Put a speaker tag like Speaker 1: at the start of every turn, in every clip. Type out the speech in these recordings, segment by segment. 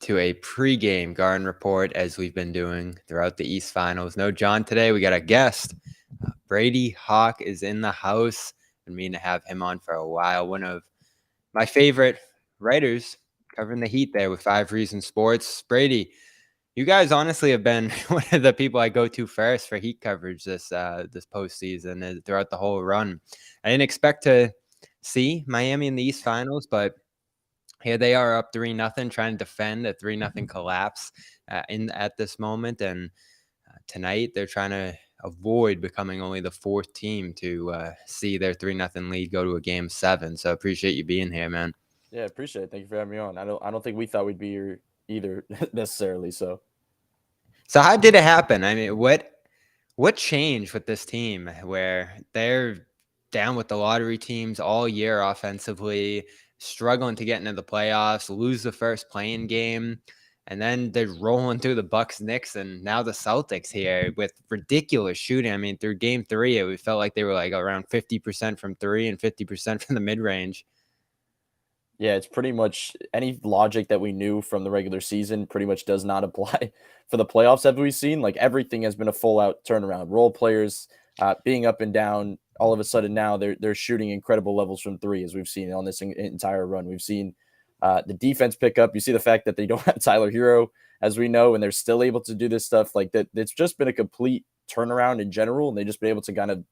Speaker 1: to a pregame Garden report as we've been doing throughout the East Finals. No John today. We got a guest. Brady Hawk is in the house. Been meaning to have him on for a while. One of my favorite writers covering the Heat there with 5 Reasons Sports. Brady, you guys honestly have been one of the people I go to first for Heat coverage this postseason and throughout the whole run. I didn't expect to see Miami in the East Finals, but here they are up 3-0, trying to defend a 3-0 collapse at this moment. And tonight they're trying to avoid becoming only the 4th team to see their 3-0 lead go to a game 7. So appreciate you being here, man.
Speaker 2: Yeah, appreciate it. Thank you for having me on. I don't think we thought we'd be here either necessarily. So
Speaker 1: how did it happen? I mean, what changed with this team where they're down with the lottery teams all year offensively, struggling to get into the playoffs, lose the first playing game, and then they're rolling through the Bucks, Knicks, and now the Celtics here with ridiculous shooting. I mean, through game 3, it felt like they were like around 50% from 3 and 50% from the mid-range.
Speaker 2: yeah, it's pretty much any logic that we knew from the regular season pretty much does not apply for the playoffs. Have we seen? Like everything has been a full out turnaround. Role players being up and down. All of a sudden now they're shooting incredible levels from 3, as we've seen on this entire run. We've seen the defense pick up. You see the fact that they don't have Tyler Hero, as we know, and they're still able to do this stuff like that. It's just been a complete turnaround in general, and they just been able to kind of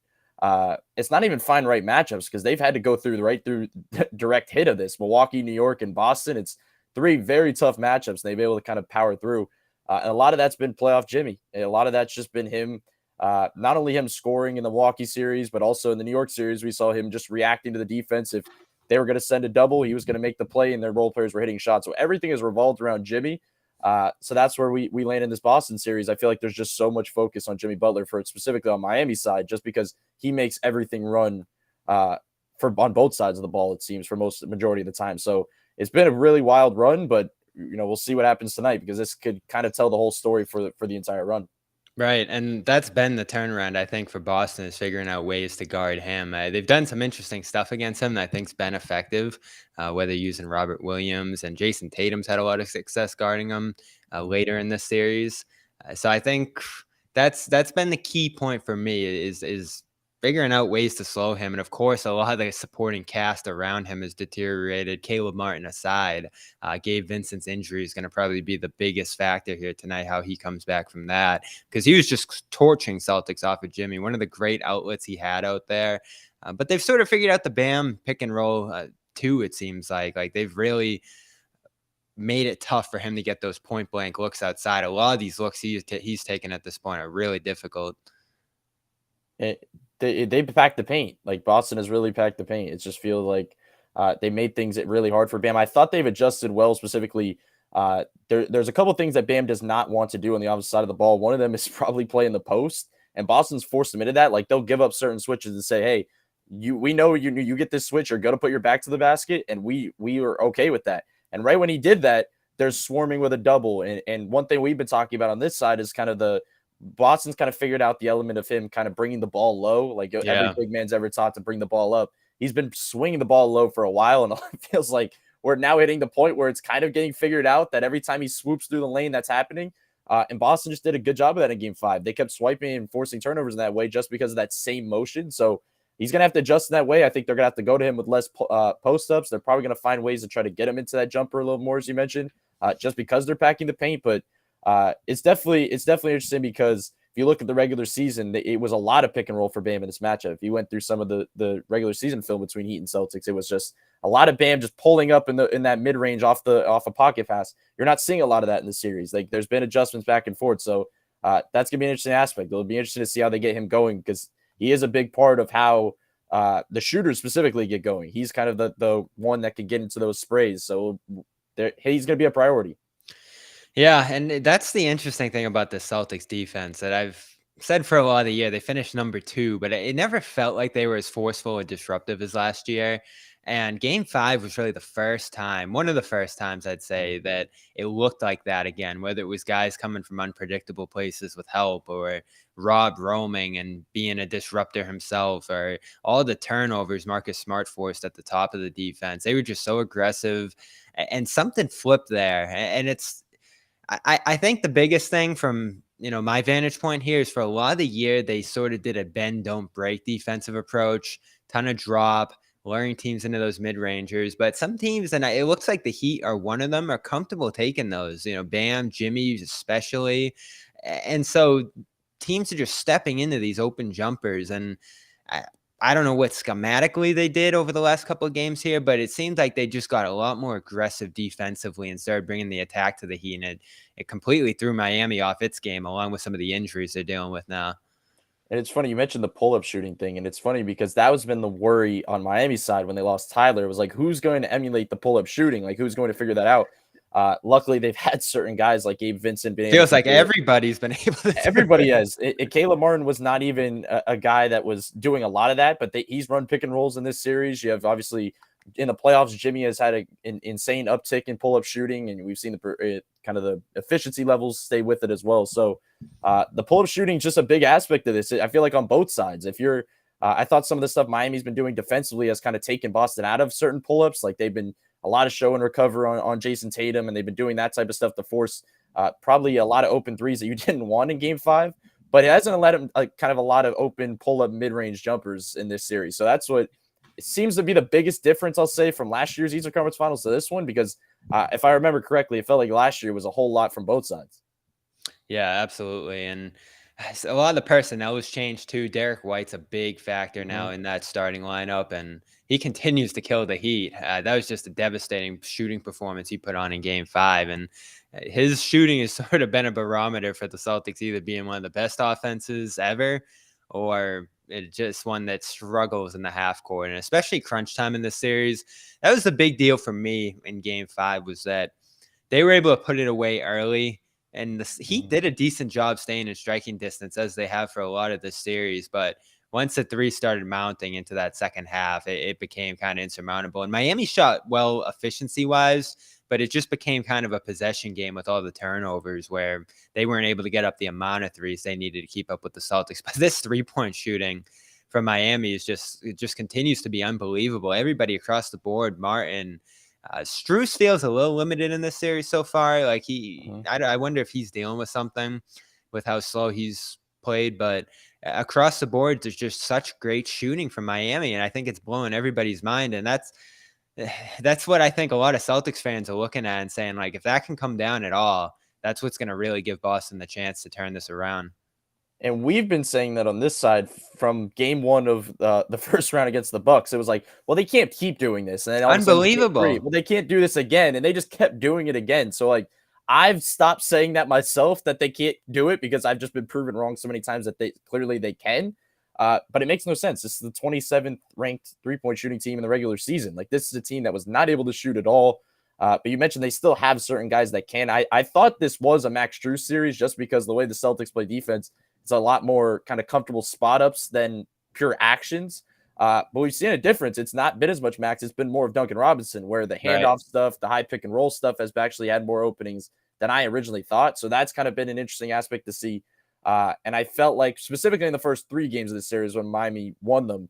Speaker 2: it's not even find right matchups because they've had to go through the direct hit of this. Milwaukee, New York, and Boston. It's 3 very tough matchups. And they've been able to kind of power through. And a lot of that's been playoff Jimmy. And a lot of that's just been him, not only him scoring in the Milwaukee series, but also in the New York series. We saw him just reacting to the defense. If they were going to send a double, he was going to make the play, and their role players were hitting shots. So everything has revolved around Jimmy. So that's where we land in this Boston series. I feel like there's just so much focus on Jimmy Butler for it, specifically on Miami's side, just because he makes everything run on both sides of the ball, it seems, for the majority of the time. So it's been a really wild run, but we'll see what happens tonight because this could kind of tell the whole story for the entire run.
Speaker 1: Right, and that's been the turnaround, I think, for Boston is figuring out ways to guard him. They've done some interesting stuff against him that I think's been effective, whether using Robert Williams and Jason Tatum's had a lot of success guarding him later in this series. So I think that's been the key point for me is figuring out ways to slow him. And of course, a lot of the supporting cast around him has deteriorated. Caleb Martin aside, Gabe Vincent's injury is going to probably be the biggest factor here tonight, how he comes back from that, because he was just torching Celtics off of Jimmy, one of the great outlets he had out there. But they've sort of figured out the Bam pick and roll too, it seems like. Like they've really made it tough for him to get those point blank looks outside. A lot of these looks he's taken at this point are really difficult.
Speaker 2: They packed the paint. Like Boston has really packed the paint. It just feels like they made things really hard for Bam. I thought they've adjusted well, specifically. There's a couple things that Bam does not want to do on the opposite side of the ball. One of them is probably play in the post, and Boston's forced him into that. Like they'll give up certain switches and say, "Hey, we know you get this switch, you're gonna put your back to the basket," and we are okay with that. And right when he did that, they're swarming with a double. And one thing we've been talking about on this side is kind of Boston's kind of figured out the element of him kind of bringing the ball low. Like every big man's ever taught to bring the ball up. He's been swinging the ball low for a while, and it feels like we're now hitting the point where it's kind of getting figured out that every time he swoops through the lane, that's happening. And Boston just did a good job of that in game 5. They kept swiping and forcing turnovers in that way just because of that same motion. So he's going to have to adjust in that way. I think they're going to have to go to him with less post-ups. They're probably going to find ways to try to get him into that jumper a little more, as you mentioned, just because they're packing the paint. But it's definitely interesting because if you look at the regular season, it was a lot of pick and roll for Bam in this matchup. If you went through some of the regular season film between Heat and Celtics, it was just a lot of Bam just pulling up in that mid range off a pocket pass. You're not seeing a lot of that in the series. Like there's been adjustments back and forth, so that's gonna be an interesting aspect. It'll be interesting to see how they get him going because he is a big part of how the shooters specifically get going. He's kind of the one that can get into those sprays, so he's gonna be a priority.
Speaker 1: Yeah, and that's the interesting thing about the Celtics defense that I've said for a lot of the year. They finished number 2, but it never felt like they were as forceful or disruptive as last year. And game 5 was really the first time, one of the first times I'd say, that it looked like that again, whether it was guys coming from unpredictable places with help, or Rob roaming and being a disruptor himself, or all the turnovers Marcus Smart forced at the top of the defense. They were just so aggressive, and something flipped there. And I think the biggest thing from my vantage point here is, for a lot of the year they sort of did a bend don't break defensive approach, ton of drop, luring teams into those mid rangers. But some teams, and it looks like the Heat are one of them, are comfortable taking those. Bam, Jimmy especially, and so teams are just stepping into these open jumpers. And I don't know what schematically they did over the last couple of games here, but it seems like they just got a lot more aggressive defensively and started bringing the attack to the Heat. And it completely threw Miami off its game, along with some of the injuries they're dealing with now.
Speaker 2: And it's funny, you mentioned the pull-up shooting thing, and it's funny because that was been the worry on Miami's side when they lost Tyler. It was like, who's going to emulate the pull-up shooting? Like, who's going to figure that out? Luckily, they've had certain guys like Gabe Vincent being able
Speaker 1: Feels
Speaker 2: to
Speaker 1: like everybody's been able to.
Speaker 2: Everybody has. Caleb Martin was not even a guy that was doing a lot of that, but he's run pick and rolls in this series. You have obviously in the playoffs, Jimmy has had an insane uptick in pull-up shooting, and we've seen the kind of the efficiency levels stay with it as well. So the pull-up shooting is just a big aspect of this. I feel like on both sides. If you're, I thought some of the stuff Miami's been doing defensively has kind of taken Boston out of certain pull-ups. Like they've been a lot of show and recover on Jason Tatum, and they've been doing that type of stuff to force probably a lot of open threes that you didn't want in game 5. But it hasn't let him kind of a lot of open pull-up mid-range jumpers in this series. So that's what it seems to be the biggest difference, I'll say, from last year's Eastern Conference Finals to this one, because if I remember correctly, it felt like last year was a whole lot from both sides.
Speaker 1: Yeah, absolutely. And a lot of the personnel has changed too. Derek White's a big factor now in that starting lineup, and he continues to kill the Heat. That was just a devastating shooting performance he put on in game 5. And his shooting has sort of been a barometer for the Celtics, either being one of the best offenses ever, or it's just one that struggles in the half court, and especially crunch time in this series. That was the big deal for me in game 5, was that they were able to put it away early. And the Heat did a decent job staying in striking distance, as they have for a lot of this series. But once the 3 started mounting into that second half, it became kind of insurmountable. And Miami shot well efficiency-wise, but it just became kind of a possession game with all the turnovers, where they weren't able to get up the amount of threes they needed to keep up with the Celtics. But this 3-point shooting from Miami it just continues to be unbelievable. Everybody across the board, Martin, Strus feels a little limited in this series so far. Like I wonder if he's dealing with something with how slow he's played. But across the board, there's just such great shooting from Miami, and I think it's blowing everybody's mind. And that's what I think a lot of Celtics fans are looking at and saying, like, if that can come down at all, that's what's going to really give Boston the chance to turn this around.
Speaker 2: And we've been saying that on this side from game 1 of the first round against the Bucks. It was like, well, they can't keep doing this. And then all
Speaker 1: Unbelievable.
Speaker 2: of a sudden, well, they can't do this again. And they just kept doing it again. So, like, I've stopped saying that myself, that they can't do it, because I've just been proven wrong so many times that they can. But it makes no sense. This is the 27th ranked 3-point shooting team in the regular season. Like, this is a team that was not able to shoot at all. But you mentioned they still have certain guys that can. I thought this was a Max Strus series, just because the way the Celtics play defense, it's a lot more kind of comfortable spot ups than pure actions. But we've seen a difference. It's not been as much Max. It's been more of Duncan Robinson, where the handoff stuff, the high pick and roll stuff has actually had more openings than I originally thought. So that's kind of been an interesting aspect to see. And I felt like specifically in the first 3 games of the series when Miami won them,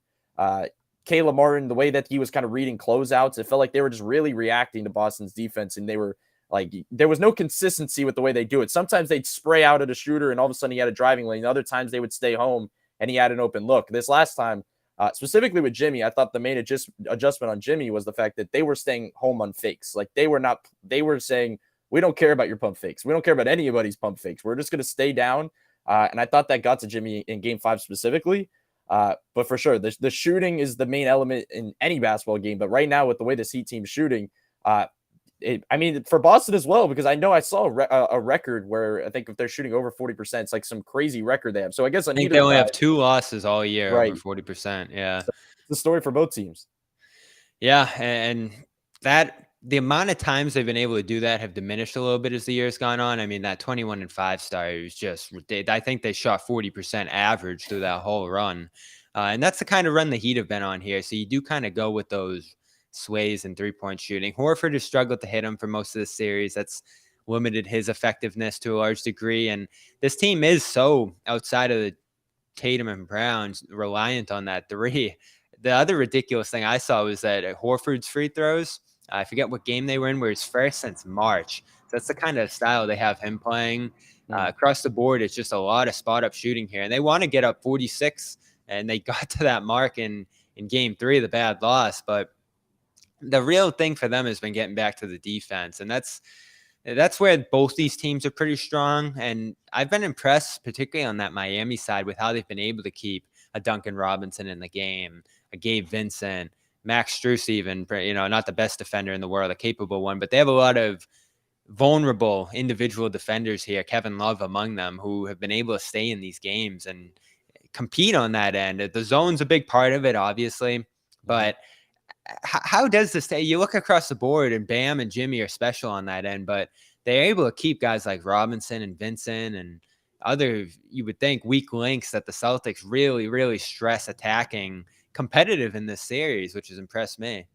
Speaker 2: Caleb Martin, the way that he was kind of reading closeouts, it felt like they were just really reacting to Boston's defense, and they were like, there was no consistency with the way they do it. Sometimes they'd spray out at a shooter and all of a sudden he had a driving lane. Other times they would stay home and he had an open look. This last time, specifically with Jimmy, I thought the main adjustment on Jimmy was the fact that they were staying home on fakes. Like they were saying, we don't care about your pump fakes. We don't care about anybody's pump fakes. We're just going to stay down. And I thought that got to Jimmy in game 5 specifically. But for sure, the shooting is the main element in any basketball game. But right now, with the way this Heat team's shooting, for Boston as well, because I know I saw a record where I think if they're shooting over 40%, it's like some crazy record they have. So I guess
Speaker 1: I think they only have 2 losses all year,
Speaker 2: right,
Speaker 1: over 40%. Yeah.
Speaker 2: So it's the story for both teams.
Speaker 1: Yeah. And that the amount of times they've been able to do that have diminished a little bit as the year's gone on. I mean, that 21-5 start was just, I think they shot 40% average through that whole run. And that's the kind of run the Heat have been on here. So you do kind of go with those sways in 3-point shooting. Horford has struggled to hit him for most of the series. That's limited his effectiveness to a large degree. And this team is so outside of the Tatum and Brown's reliant on that three. The other ridiculous thing I saw was that Horford's free throws, I forget what game they were in, were his first since March. So that's the kind of style they have him playing. Across the board, it's just a lot of spot up shooting here. And they want to get up 46, and they got to that mark in game 3 of the bad loss. But the real thing for them has been getting back to the defense. And that's where both these teams are pretty strong. And I've been impressed, particularly on that Miami side, with how they've been able to keep a Duncan Robinson in the game, a Gabe Vincent, Max Strus, even, not the best defender in the world, a capable one, but they have a lot of vulnerable individual defenders here, Kevin Love among them, who have been able to stay in these games and compete on that end. The zone's a big part of it, obviously, but how does this stay? You look across the board, and Bam and Jimmy are special on that end, but they're able to keep guys like Robinson and Vincent and other, you would think, weak links that the Celtics really, really stress attacking competitive in this series, which has impressed me.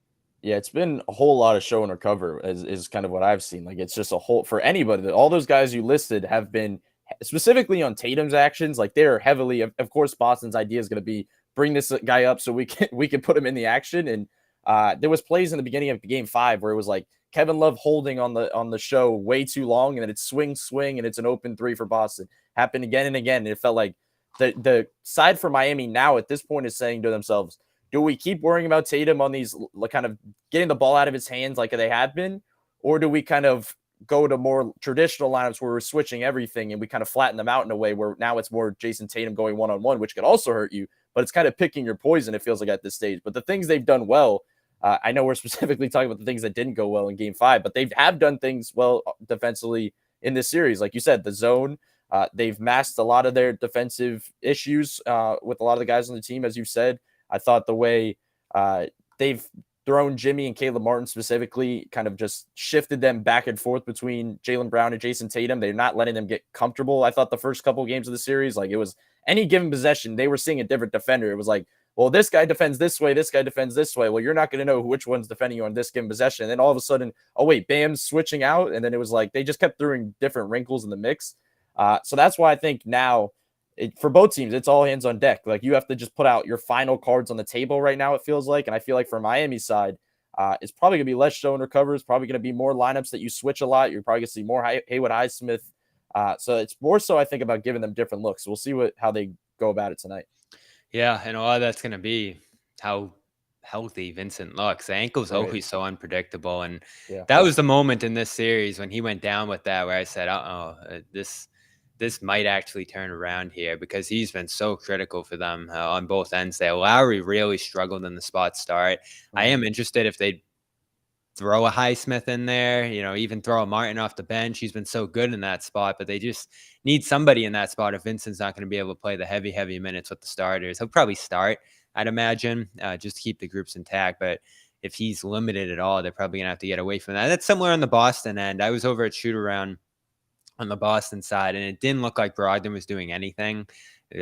Speaker 2: Yeah, it's been a whole lot of show and recover is kind of what I've seen. Like, it's just a whole, for anybody, all those guys you listed have been specifically on Tatum's actions. Like, they're heavily, of course, Boston's idea is going to be bring this guy up so we can put him in the action. And there was plays in the beginning of game 5 where it was like Kevin Love holding on the show way too long, and then it's swing, and it's an open 3 for Boston. Happened again and again. And it felt like the side for Miami now at this point is saying to themselves, do we keep worrying about Tatum on these kind of getting the ball out of his hands like they have been? Or do we kind of go to more traditional lineups where we're switching everything and we kind of flatten them out in a way where now it's more Jason Tatum going one-on-one, which could also hurt you, but it's kind of picking your poison, it feels like, at this stage. But the things they've done well, I know we're specifically talking about the things that didn't go well in game 5, but they have done things well defensively in this series. Like you said, the zone, they've masked a lot of their defensive issues with a lot of the guys on the team, as you said. I thought the way they've thrown Jimmy and Caleb Martin specifically kind of just shifted them back and forth between Jaylen Brown and Jason Tatum. They're not letting them get comfortable. I thought the first couple of games of the series, like, it was any given possession, they were seeing a different defender. It was like, well, this guy defends this way, this guy defends this way. Well, you're not going to know which one's defending you on this given possession. And then all of a sudden, oh, wait, Bam's switching out. And then it was like they just kept throwing different wrinkles in the mix. So that's why I think now, for both teams, it's all hands on deck. Like, you have to just put out your final cards on the table right now, it feels like. And I feel like for Miami's side, it's probably going to be less show and recover. It's probably going to be more lineups that you switch a lot. You're probably going to see more Haywood Highsmith. So it's more so, I think, about giving them different looks. We'll see how they go about it tonight.
Speaker 1: Yeah, and a lot of that's going to be how healthy Vincent looks. The ankle's always so unpredictable. And that was the moment in this series when he went down with that where I said, this might actually turn around here, because he's been so critical for them on both ends there. Lowry really struggled in the spot start. I am interested if they throw a Highsmith in there, even throw a Martin off the bench. He's been so good in that spot, but they just need somebody in that spot if Vincent's not going to be able to play the heavy minutes with the starters. He'll probably start, I'd imagine, just to keep the groups intact. But if he's limited at all, they're probably going to have to get away from that. That's similar on the Boston end. I was over at shoot-around on the Boston side, and it didn't look like Brogdon was doing anything.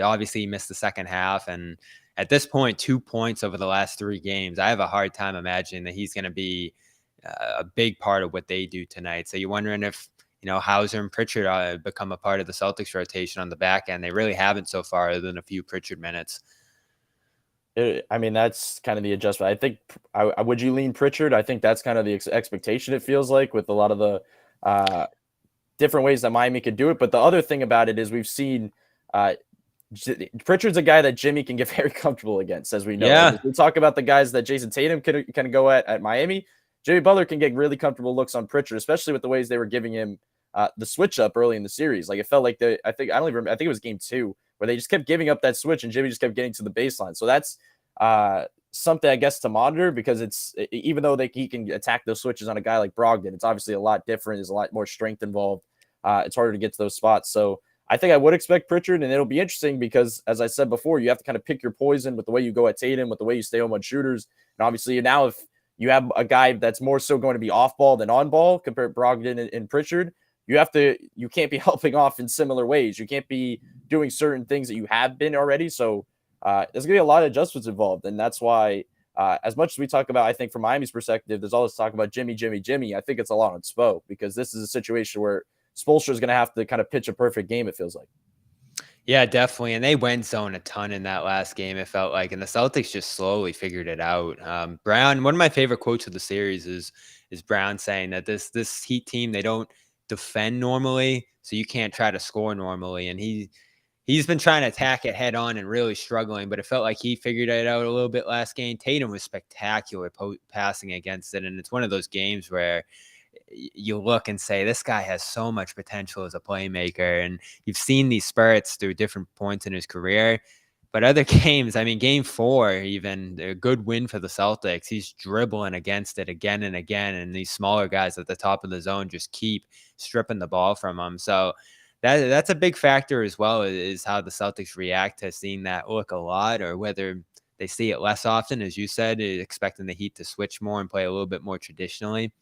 Speaker 1: Obviously, he missed the second half, and at this point, 2 points over the last 3 games. I have a hard time imagining that he's going to be a big part of what they do tonight. So you're wondering if, Hauser and Pritchard become a part of the Celtics rotation on the back end. They really haven't so far, other than a few Pritchard minutes.
Speaker 2: I mean, that's kind of the adjustment. I think, would you lean Pritchard? I think that's kind of the expectation, it feels like, with a lot of the different ways that Miami could do it. But the other thing about it is we've seen Pritchard's a guy that Jimmy can get very comfortable against, as we know.
Speaker 1: Yeah.
Speaker 2: Like, we talk about the guys that Jason Tatum can go at Miami. Jimmy Butler can get really comfortable looks on Pritchard, especially with the ways they were giving him the switch up early in the series. Like, it felt like I think it was game 2 where they just kept giving up that switch and Jimmy just kept getting to the baseline. So that's something, I guess, to monitor, because it's, even though he can attack those switches on a guy like Brogdon, it's obviously a lot different. There's a lot more strength involved. It's harder to get to those spots. So I think I would expect Pritchard, and it'll be interesting because, as I said before, you have to kind of pick your poison with the way you go at Tatum, with the way you stay home on shooters. And obviously now, if you have a guy that's more so going to be off ball than on ball, compared to Brogdon and Pritchard, you can't be helping off in similar ways. You can't be doing certain things that you have been already. So there's going to be a lot of adjustments involved. And that's why As much as we talk about, I think from Miami's perspective, there's all this talk about Jimmy, Jimmy, Jimmy. I think it's a lot on Spo, because this is a situation where Spoelstra is going to have to kind of pitch a perfect game, it feels like.
Speaker 1: Yeah, definitely. And they went zone a ton in that last game, it felt like. And the Celtics just slowly figured it out. Brown, one of my favorite quotes of the series is Brown saying that this Heat team, they don't defend normally, so you can't try to score normally. And he's been trying to attack it head on and really struggling, but it felt like he figured it out a little bit last game. Tatum was spectacular passing against it. And it's one of those games where you look and say, this guy has so much potential as a playmaker. And you've seen these spurts through different points in his career. But other games, I mean, game 4, even a good win for the Celtics. He's dribbling against it again and again. And these smaller guys at the top of the zone just keep stripping the ball from him. So that's a big factor as well, is how the Celtics react to seeing that look a lot, or whether they see it less often, as you said, expecting the Heat to switch more and play a little bit more traditionally.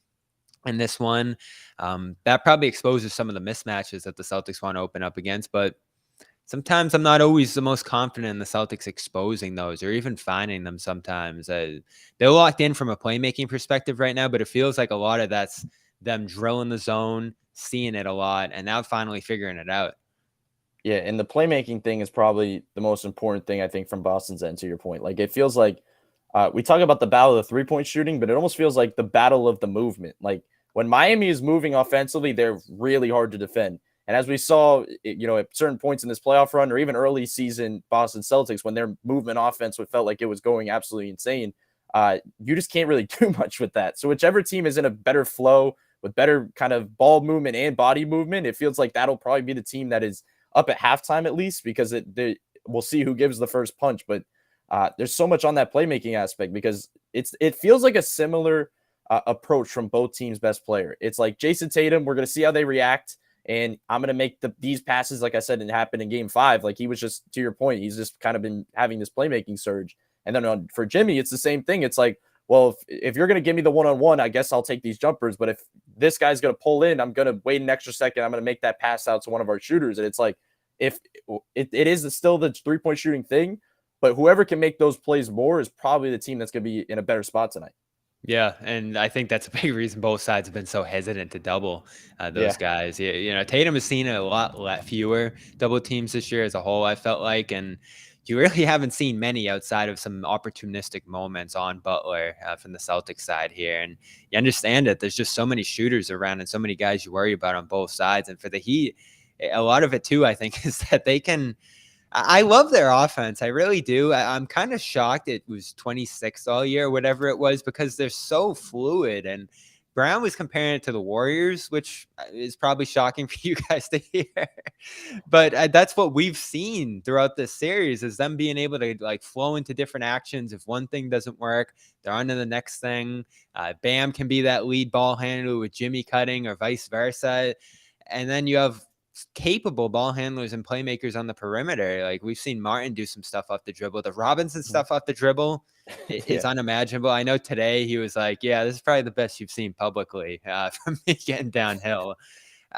Speaker 1: In this one, that probably exposes some of the mismatches that the Celtics want to open up against. But sometimes I'm not always the most confident in the Celtics exposing those or even finding them sometimes. They're locked in from a playmaking perspective right now, but it feels like a lot of that's them drilling the zone, seeing it a lot, and now finally figuring it out.
Speaker 2: Yeah, and the playmaking thing is probably the most important thing, I think, from Boston's end, to your point. Like, it feels like we talk about the battle of the three-point shooting, but it almost feels like the battle of the movement. Like, when Miami is moving offensively, they're really hard to defend. And as we saw, at certain points in this playoff run, or even early season Boston Celtics, when their movement offense felt like it was going absolutely insane, you just can't really do much with that. So whichever team is in a better flow with better kind of ball movement and body movement, it feels like that'll probably be the team that is up at halftime, at least, because we'll see who gives the first punch. But there's so much on that playmaking aspect, because it feels like a similar approach from both teams' best player. It's like Jason Tatum, we're going to see how they react, and I'm going to make these passes, like I said, and happen in game 5. Like, he was just, to your point, he's just kind of been having this playmaking surge. And then for Jimmy, it's the same thing. It's like, well, if you're going to give me the one-on-one, I guess I'll take these jumpers. But if this guy's going to pull in, I'm going to wait an extra second. I'm going to make that pass out to one of our shooters. And it's like, if it is still the three-point shooting thing, but whoever can make those plays more is probably the team that's going to be in a better spot tonight.
Speaker 1: Yeah, and I think that's a big reason both sides have been so hesitant to double those guys. Tatum has seen a lot fewer double teams this year as a whole, I felt like, and you really haven't seen many outside of some opportunistic moments on Butler from the Celtics side here. And you understand it. There's just so many shooters around and so many guys you worry about on both sides. And for the Heat, a lot of it too, I think, is that they can – I love their offense. I really do. I'm kind of shocked it was 26 all year, whatever it was, because they're so fluid. And Brown was comparing it to the Warriors, which is probably shocking for you guys to hear. But that's what we've seen throughout this series, is them being able to like flow into different actions. If one thing doesn't work, they're on to the next thing. Bam can be that lead ball handler with Jimmy cutting, or vice versa. And then you have capable ball handlers and playmakers on the perimeter. Like, we've seen Martin do some stuff off the dribble. The Robinson stuff off the dribble is unimaginable. I know today he was like, yeah, this is probably the best you've seen publicly from me getting downhill.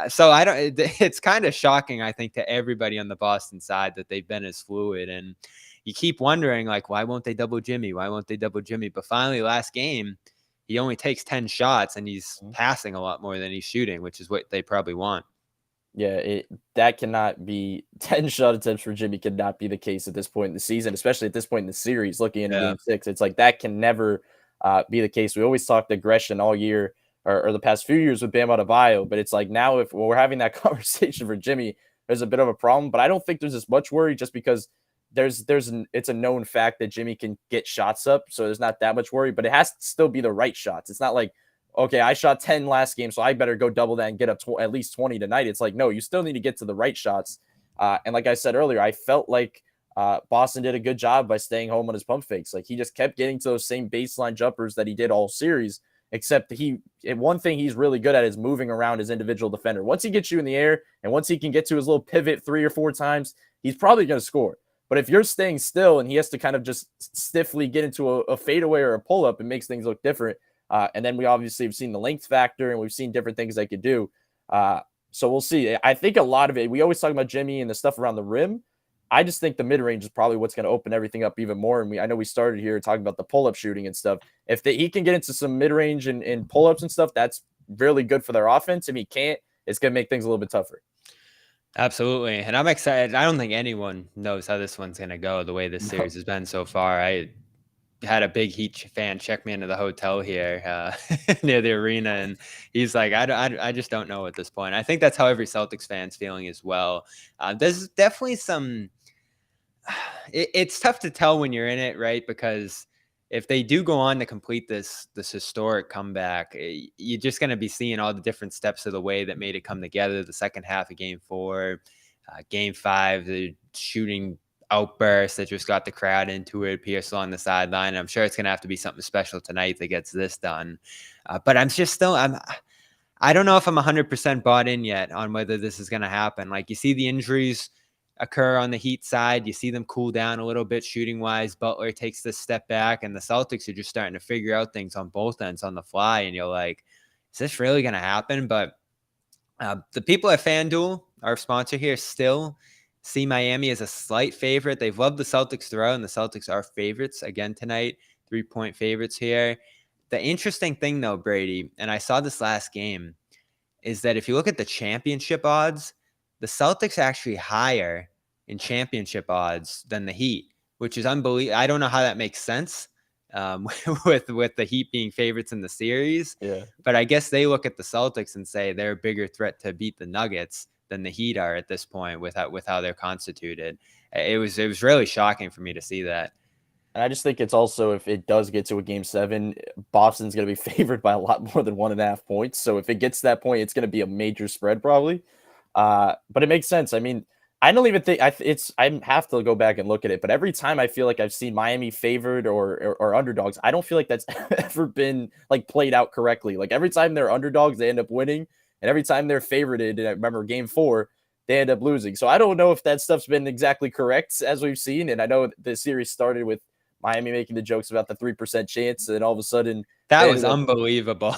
Speaker 1: So it's kind of shocking, I think, to everybody on the Boston side that they've been as fluid. And you keep wondering, like, why won't they double Jimmy? Why won't they double Jimmy? But finally, last game, he only takes 10 shots and he's passing a lot more than he's shooting, which is what they probably want.
Speaker 2: Yeah, that cannot be 10 shot attempts for Jimmy cannot be the case at this point in the season, especially at this point in the series. Looking into game 6, it's like that can never be the case. We always talked aggression all year or the past few years with Bam Adebayo, but it's like now if we're having that conversation for Jimmy, there's a bit of a problem. But I don't think there's as much worry, just because it's a known fact that Jimmy can get shots up, so there's not that much worry. But it has to still be the right shots. It's not like, okay, I shot 10 last game, so I better go double that and get up at least 20 tonight. It's like, no, you still need to get to the right shots. And like I said earlier, I felt like Boston did a good job by staying home on his pump fakes. Like, he just kept getting to those same baseline jumpers that he did all series, except one thing he's really good at is moving around his individual defender. Once he gets you in the air and once he can get to his little pivot 3 or 4 times, he's probably going to score. But if you're staying still and he has to kind of just stiffly get into a fadeaway or a pull-up, it makes things look different. And then we obviously have seen the length factor, and we've seen different things they could do. So we'll see. I think a lot of it, we always talk about Jimmy and the stuff around the rim. I just think the mid range is probably what's going to open everything up even more. And I know we started here talking about the pull up shooting and stuff. If he can get into some mid range and pull ups and stuff, that's really good for their offense. If he can't, it's going to make things a little bit tougher.
Speaker 1: Absolutely. And I'm excited. I don't think anyone knows how this one's going to go the way this
Speaker 2: No.
Speaker 1: series has been so far. I had a big Heat fan check me into the hotel here near the arena, and he's like, I just don't know at this point. I think that's how every Celtics fan's feeling as well. There's definitely some it's tough to tell when you're in it, right? Because if they do go on to complete this historic comeback, you're just going to be seeing all the different steps of the way that made it come together. The second half of Game 4, Game 5, the shooting outburst that just got the crowd into it. Pierce along the sideline. I'm sure it's going to have to be something special tonight that gets this done. But I don't know if I'm 100% bought in yet on whether this is going to happen. Like, you see the injuries occur on the Heat side. You see them cool down a little bit shooting wise. Butler takes this step back, and the Celtics are just starting to figure out things on both ends on the fly. And you're like, is this really going to happen? But the people at FanDuel, our sponsor here, still see Miami as a slight favorite. They've loved the Celtics throughout, and the Celtics are favorites again tonight, 3-point favorites here. The interesting thing, though, Brady, and I saw this last game, is that if you look at the championship odds, the Celtics are actually higher in championship odds than the Heat, which is unbelievable. I don't know how that makes sense with the Heat being favorites in the series.
Speaker 2: Yeah.
Speaker 1: But I guess they look at the Celtics and say they're a bigger threat to beat the Nuggets than the Heat are at this point with how they're constituted. It was really shocking for me to see that.
Speaker 2: And I just think it's also, if it does get to a Game 7, Boston's going to be favored by a lot more than 1.5 points. So if it gets to that point, it's going to be a major spread probably. But it makes sense. I mean, I don't even think I have to go back and look at it. But every time I feel like I've seen Miami favored or underdogs, I don't feel like that's ever been like played out correctly. Like every time they're underdogs, they end up winning. And every time they're favorited, and I remember Game 4, they end up losing. So I don't know if that stuff's been exactly correct as we've seen. And I know the series started with Miami making the jokes about the 3% chance, and all of a sudden
Speaker 1: that was unbelievable.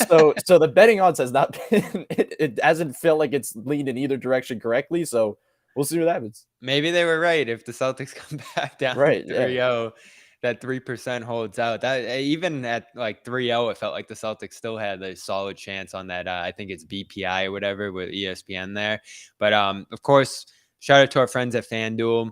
Speaker 2: so the betting odds has not been it hasn't felt like it's leaned in either direction correctly. So we'll see what happens.
Speaker 1: Maybe they were right. If the Celtics come back down
Speaker 2: Right,
Speaker 1: 3-0, that 3% holds out. That even at like 3-0, it felt like the Celtics still had a solid chance on that. I think it's BPI or whatever with ESPN there. But of course, shout out to our friends at FanDuel.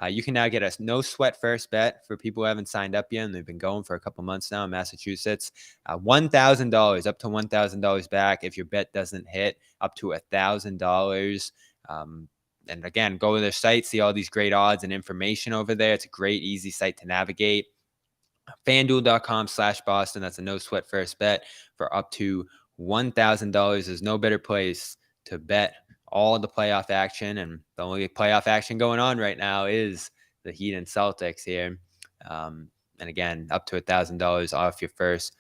Speaker 1: You can now get a no sweat first bet for people who haven't signed up yet, and they've been going for a couple months now in Massachusetts. $1,000 up to $1,000 back if your bet doesn't hit, up to $1,000. And again, go to their site, see all these great odds and information over there. It's a great, easy site to navigate. FanDuel.com/Boston. That's a no sweat first bet for up to $1,000. There's no better place to bet all the playoff action, and the only playoff action going on right now is the Heat and Celtics here. And again, up to $1,000 off your first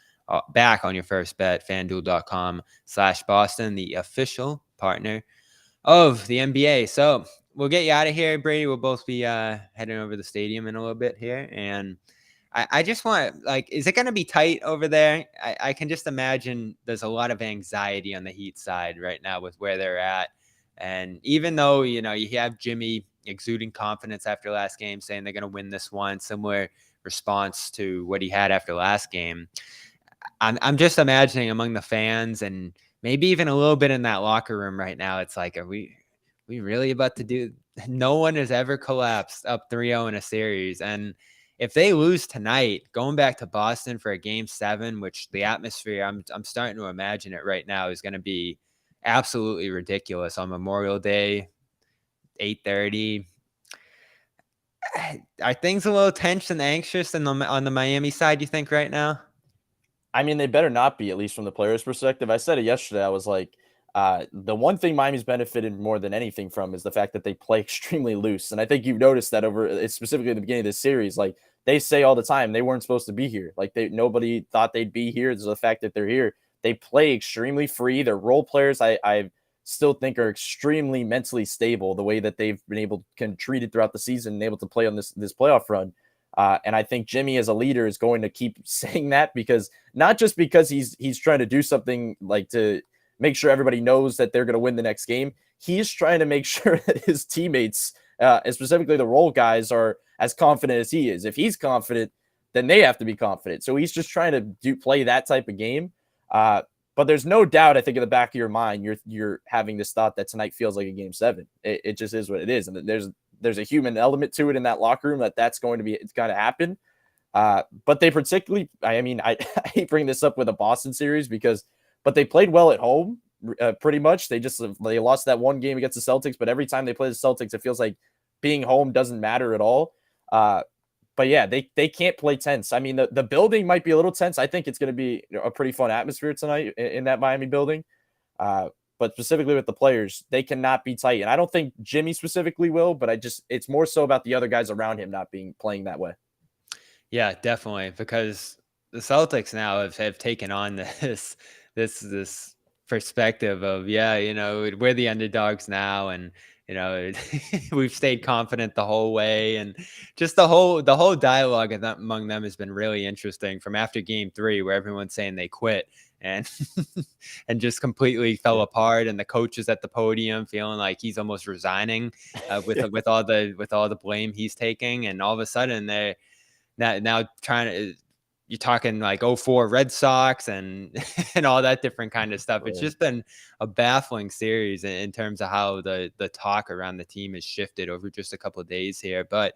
Speaker 1: back on your first bet. FanDuel.com/Boston, the official partner of the NBA. So we'll get you out of here, Brady. We'll both be heading over to the stadium in a little bit here, and I just want, like, is it going to be tight over there? I can just imagine there's a lot of anxiety on the Heat side right now with where they're at. And even though, you have Jimmy exuding confidence after last game, saying they're going to win this one, similar response to what he had after last game. I'm just imagining among the fans and maybe even a little bit in that locker room right now, it's like, are we really about to do? No one has ever collapsed up 3-0 in a series. And if they lose tonight, going back to Boston for a Game 7, which the atmosphere, I'm starting to imagine it right now, is going to be absolutely ridiculous on Memorial Day, 8:30. Are things a little tense and anxious on the Miami side, you think, right now?
Speaker 2: I mean, they better not be, at least from the players' perspective. I said it yesterday. I was like, the one thing Miami's benefited more than anything from is the fact that they play extremely loose. And I think you've noticed that specifically at the beginning of this series. Like, they say all the time they weren't supposed to be here. Like, nobody thought they'd be here. There's the fact that they're here. They play extremely free. Their role players, I still think, are extremely mentally stable. The way that they've been able to treat it throughout the season and able to play on this playoff run. And I think Jimmy as a leader is going to keep saying that, because not just because he's trying to do something like to make sure everybody knows that they're going to win the next game. He's trying to make sure that his teammates and specifically the role guys, are as confident as he is. If he's confident, then they have to be confident. So he's just trying to play that type of game. But there's no doubt, I think, in the back of your mind, you're having this thought that tonight feels like a game 7. It just is what it is, and there's a human element to it in that locker room it's going to happen. But they particularly, I mean, I hate bringing this up with a Boston series but they played well at home, pretty much. They lost that one game against the Celtics, but every time they play the Celtics, it feels like being home doesn't matter at all. But yeah, they can't play tense. I mean, the building might be a little tense. I think it's going to be a pretty fun atmosphere tonight in that Miami building. But specifically with the players, they cannot be tight. And I don't think Jimmy specifically will, but it's more so about the other guys around him not playing that way.
Speaker 1: Yeah, definitely. Because the Celtics now have taken on this perspective of, we're the underdogs now, and we've stayed confident the whole way, and just the whole dialogue among them has been really interesting from after game 3, where everyone's saying they quit and and just completely fell apart, and the coach is at the podium feeling like he's almost resigning with all the blame he's taking, and all of a sudden they're now trying to, you're talking like 04 Red Sox and all that different kind of stuff. It's just been a baffling series in terms of how the talk around the team has shifted over just a couple of days here. But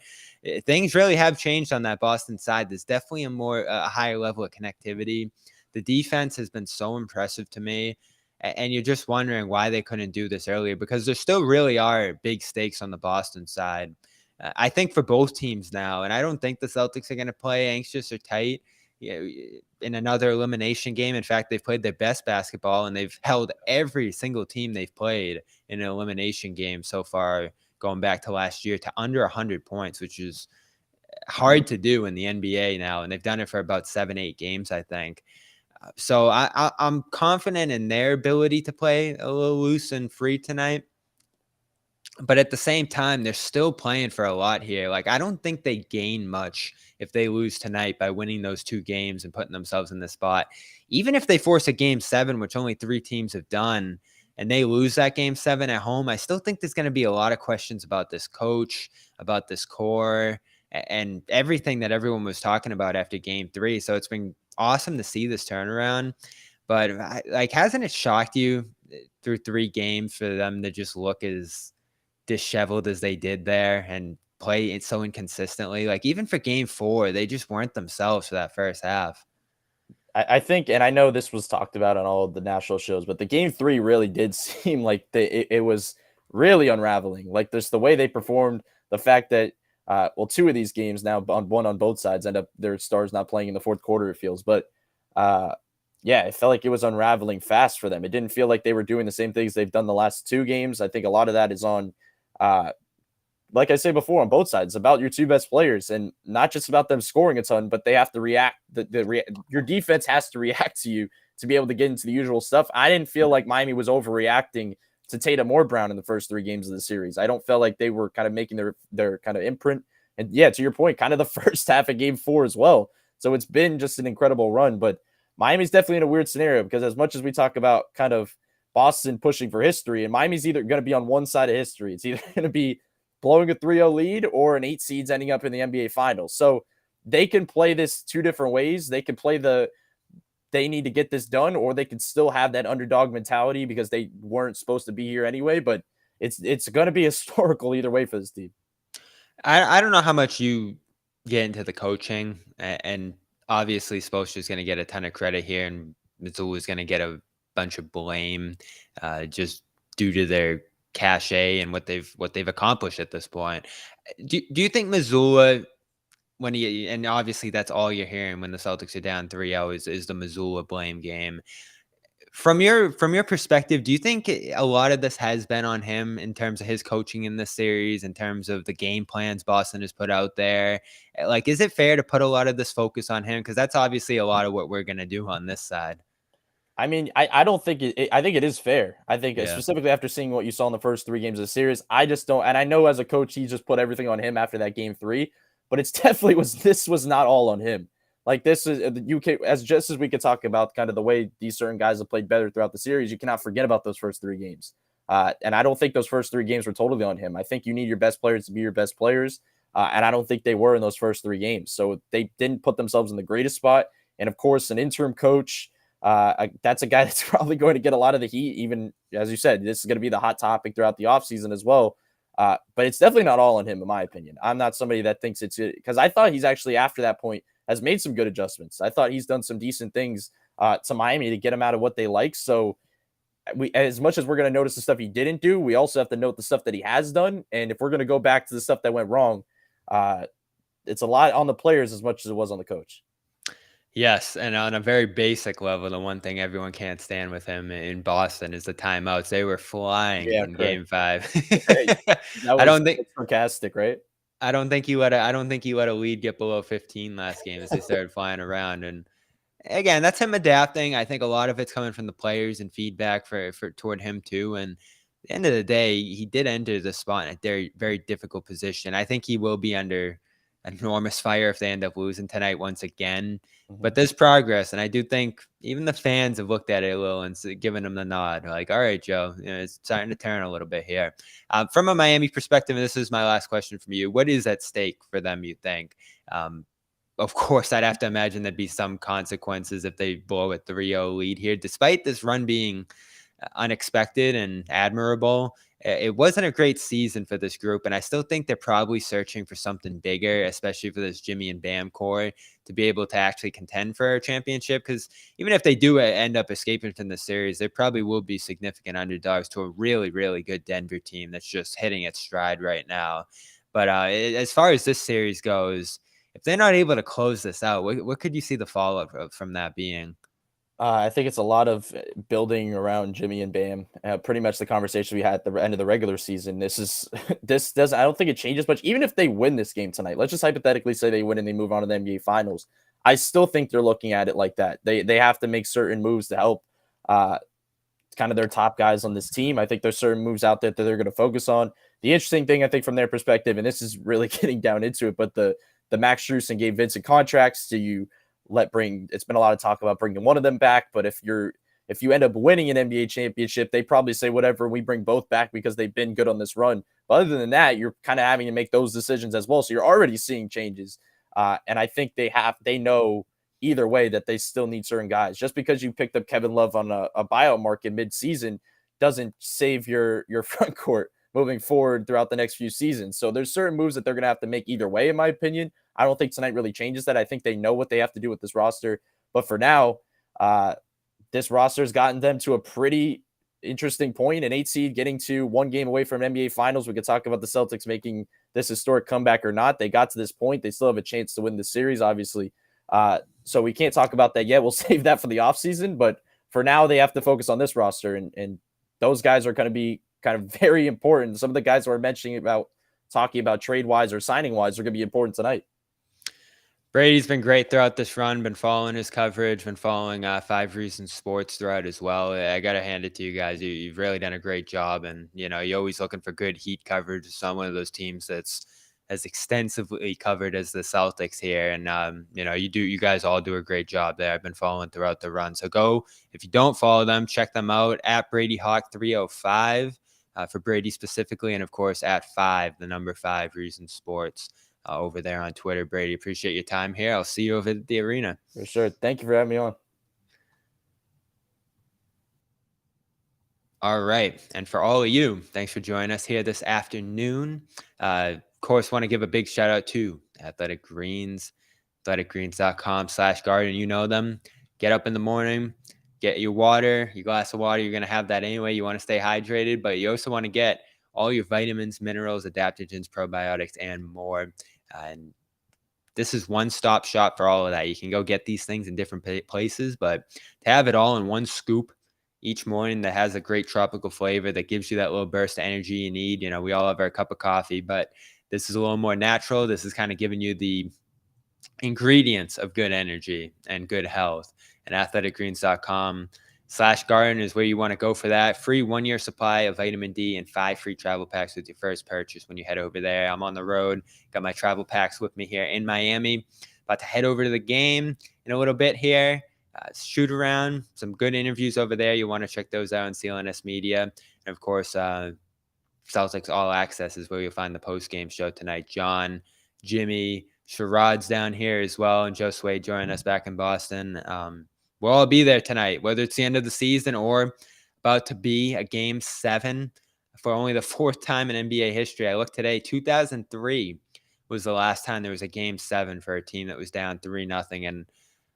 Speaker 1: things really have changed on that Boston side. There's definitely a higher level of connectivity. The defense has been so impressive to me. And you're just wondering why they couldn't do this earlier, because there still really are big stakes on the Boston side. I think for both teams now, and I don't think the Celtics are going to play anxious or tight in another elimination game. In fact, they've played their best basketball, and they've held every single team they've played in an elimination game so far, going back to last year, to under 100 points, which is hard to do in the NBA now. And they've done it for about 7-8 games, I think. So I'm confident in their ability to play a little loose and free tonight. But at the same time, they're still playing for a lot here. Like, I don't think they gain much if they lose tonight by winning those 2 games and putting themselves in this spot. Even if they force a game 7, which only 3 teams have done, and they lose that game 7 at home, I still think there's going to be a lot of questions about this coach, about this core, and everything that everyone was talking about after game 3. So it's been awesome to see this turnaround. But hasn't it shocked you through 3 games for them to just look as disheveled as they did there and play it so inconsistently? Like, even for game 4, they just weren't themselves for that first half.
Speaker 2: I think, and I know this was talked about on all of the national shows, but the game 3 really did seem like it was really unraveling. Like, there's the way they performed, the fact that 2 of these games now, on both sides, end up their stars not playing in the fourth quarter, it feels. But yeah, it felt like it was unraveling fast for them. It didn't feel like they were doing the same things they've done the last 2 games. I think a lot of that is on, like I say before, on both sides, about your 2 best players, and not just about them scoring a ton, but they have to react. Your defense has to react to you to be able to get into the usual stuff. I didn't feel like Miami was overreacting to Tatum or Brown in the first 3 games of the series. I don't feel like they were kind of making their kind of imprint. And yeah, to your point, kind of the first half of game 4 as well. So it's been just an incredible run, but Miami's definitely in a weird scenario, because as much as we talk about kind of Boston pushing for history, and Miami's either going to be on one side of history. It's either going to be blowing a 3-0 lead or an 8 seeds ending up in the NBA Finals. So they can play this 2 different ways. They can play they need to get this done, or they can still have that underdog mentality because they weren't supposed to be here anyway. But it's going to be historical either way for this team.
Speaker 1: I don't know how much you get into the coaching, and obviously Spoelstra is going to get a ton of credit here, and Missoula is going to get a bunch of blame just due to their cachet and what they've accomplished at this point. Do you think Missoula, and obviously that's all you're hearing when the Celtics are down 3-0 is the Missoula blame game. From your perspective, do you think a lot of this has been on him in terms of his coaching in this series, in terms of the game plans Boston has put out there? Like, is it fair to put a lot of this focus on him? Because that's obviously a lot of what we're going to do on this side.
Speaker 2: I mean, I don't think I think it is fair. I think specifically after seeing what you saw in the first 3 games of the series, I just don't. And I know as a coach, he just put everything on him after that game 3, but it's definitely this was not all on him. Like, this is the UK, as we could talk about kind of the way these certain guys have played better throughout the series. You cannot forget about those first 3 games. And I don't think those first 3 games were totally on him. I think you need your best players to be your best players. And I don't think they were in those first 3 games. So they didn't put themselves in the greatest spot. And of course, an interim coach, that's a guy that's probably going to get a lot of the heat. Even as you said, this is going to be the hot topic throughout the offseason as well. But it's definitely not all on him, in my opinion. I'm not somebody that thinks it's because I thought he's actually, after that point, has made some good adjustments. I thought he's done some decent things to Miami to get him out of what they like. So we, as much as we're going to notice the stuff he didn't do, we also have to note the stuff that he has done. And if we're going to go back to the stuff that went wrong, it's a lot on the players as much as it was on the coach.
Speaker 1: Yes, and on a very basic level, the one thing everyone can't stand with him in Boston is the timeouts. They were flying
Speaker 2: Yeah,
Speaker 1: in
Speaker 2: correct.
Speaker 1: Game 5.
Speaker 2: That
Speaker 1: I
Speaker 2: was
Speaker 1: don't think
Speaker 2: sarcastic, right?
Speaker 1: I don't think you let a lead get below 15 last game as they started flying around. And again, that's him adapting. I think a lot of it's coming from the players and feedback for toward him too. And at the end of the day, he did enter the spot in a very, very difficult position. I think he will be under enormous fire if they end up losing tonight once again.
Speaker 2: Mhm.
Speaker 1: But there's progress, and I do think even the fans have looked at it a little and given him the nod, like, "All right, Joe, you know, it's starting to turn a little bit here." From a Miami perspective, and this is my last question from you: what is at stake for them? You think? Um, of course, I'd have to imagine there'd be some consequences if they blow a 3-0 lead here, despite this run being unexpected and admirable. It wasn't a great season for this group, and I still think they're probably searching for something bigger, especially for this Jimmy and Bam core, to be able to actually contend for a championship. Because even if they do end up escaping from the series, they probably will be significant underdogs to a really, really good Denver team that's just hitting its stride right now. But as far as this series goes, if they're not able to close this out, what could you see the fallout from that being?
Speaker 2: I think it's a lot of building around Jimmy and Bam. Pretty much the conversation we had at the end of the regular season. This is this doesn't. I don't think it changes much. Even if they win this game tonight, let's just hypothetically say they win and they move on to the NBA Finals. I still think they're looking at it like that. They have to make certain moves to help uh, kind of their top guys on this team. I think there's certain moves out there that they're going to focus on. The interesting thing, I think, from their perspective, and this is really getting down into it, but the Max Strus and Gabe Vincent contracts. Do you it's been a lot of talk about bringing one of them back, but if you end up winning an NBA championship, they probably say whatever, we bring both back because they've been good on this run. But other than that, you're kind of having to make those decisions as well. So you're already seeing changes. And I think they know either way that they still need certain guys. Just because you picked up Kevin Love on a buyout market mid-season doesn't save your front court moving forward throughout the next few seasons. So there's certain moves that they're going to have to make either way, in my opinion. I don't think tonight really changes that. I think they know what they have to do with this roster. But for now, this roster has gotten them to a pretty interesting point. An 8 seed getting to 1 game away from NBA Finals. We could talk about the Celtics making this historic comeback or not. They got to this point. They still have a chance to win the series, obviously. So we can't talk about that yet. We'll save that for the offseason. But for now, they have to focus on this roster. And those guys are going to be kind of very important. Some of the guys we're mentioning about talking about trade-wise or signing-wise are going to be important tonight.
Speaker 1: Brady's been great throughout this run, been following his coverage, been following 5 Reasons Sports throughout as well. I got to hand it to you guys. You've really done a great job. And, you know, you're always looking for good heat coverage. It's not one of those teams that's as extensively covered as the Celtics here. And, you know, you guys all do a great job there. I've been following throughout the run. So go, if you don't follow them, check them out at Brady Hawk 305 for Brady specifically. And, of course, at 5 Reasons Sports. Over there on Twitter. Brady, appreciate your time here. I'll see you over at the arena.
Speaker 2: For sure. Thank you for having me on.
Speaker 1: All right. And for all of you, thanks for joining us here this afternoon. Of course, want to give a big shout out to Athletic Greens, athleticgreens.com/garden. You know them. Get up in the morning, get your water, your glass of water. You're going to have that anyway. You want to stay hydrated, but you also want to get all your vitamins, minerals, adaptogens, probiotics, and more. And this is one-stop shop for all of that. You can go get these things in different places, but to have it all in one scoop each morning that has a great tropical flavor that gives you that little burst of energy you need. You know, we all have our cup of coffee, but this is a little more natural. This is kind of giving you the ingredients of good energy and good health. And athleticgreens.com/garden is where you want to go for that. Free 1-year supply of vitamin D and 5 free travel packs with your first purchase when you head over there. I'm on the road, got my travel packs with me here in Miami. About to head over to the game in a little bit here. Shoot around, some good interviews over there. You want to check those out on CLNS Media. And of course, Celtics All Access is where you'll find the post-game show tonight. John, Jimmy, Sherrod's down here as well, and Joe Sway joining us back in Boston. We'll all be there tonight, whether it's the end of the season or about to be a Game 7 for only the 4th time in NBA history. I looked today, 2003 was the last time there was a Game 7 for a team that was down 3-0, and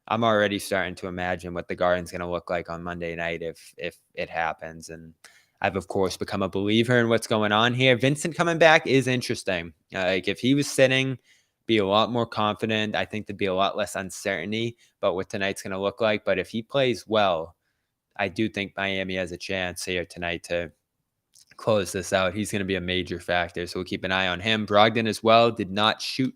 Speaker 1: I'm already starting to imagine what the Garden's going to look like on Monday night if it happens. And I've, of course, become a believer in what's going on here. Vincent coming back is interesting. Like, if he was sitting, be a lot more confident. I think there'd be a lot less uncertainty about what tonight's going to look like. But if he plays well, I do think Miami has a chance here tonight to close this out. He's going to be a major factor, so we'll keep an eye on him. Brogdon as well did not shoot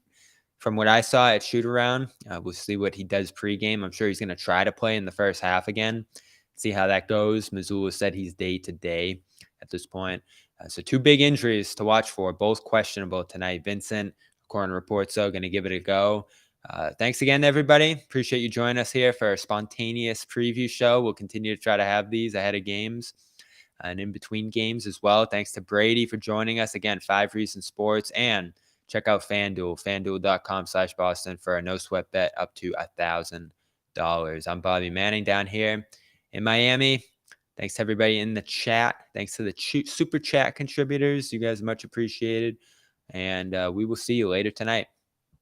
Speaker 1: from what I saw at shoot around. We'll see what he does pregame. I'm sure he's going to try to play in the first half again, see how that goes. Missoula said he's day to day at this point. So 2 big injuries to watch for, both questionable tonight. Vincent, according to reports, so going to give it a go. Thanks again to everybody. Appreciate you joining us here for a spontaneous preview show. We'll continue to try to have these ahead of games and in between games as well. Thanks to Brady for joining us. Again, 5 Reasons Sports, and check out FanDuel, fanduel.com/Boston for a no sweat bet up to $1,000. I'm Bobby Manning down here in Miami. Thanks to everybody in the chat. Thanks to the super chat contributors. You guys are much appreciated. And we will see you later tonight.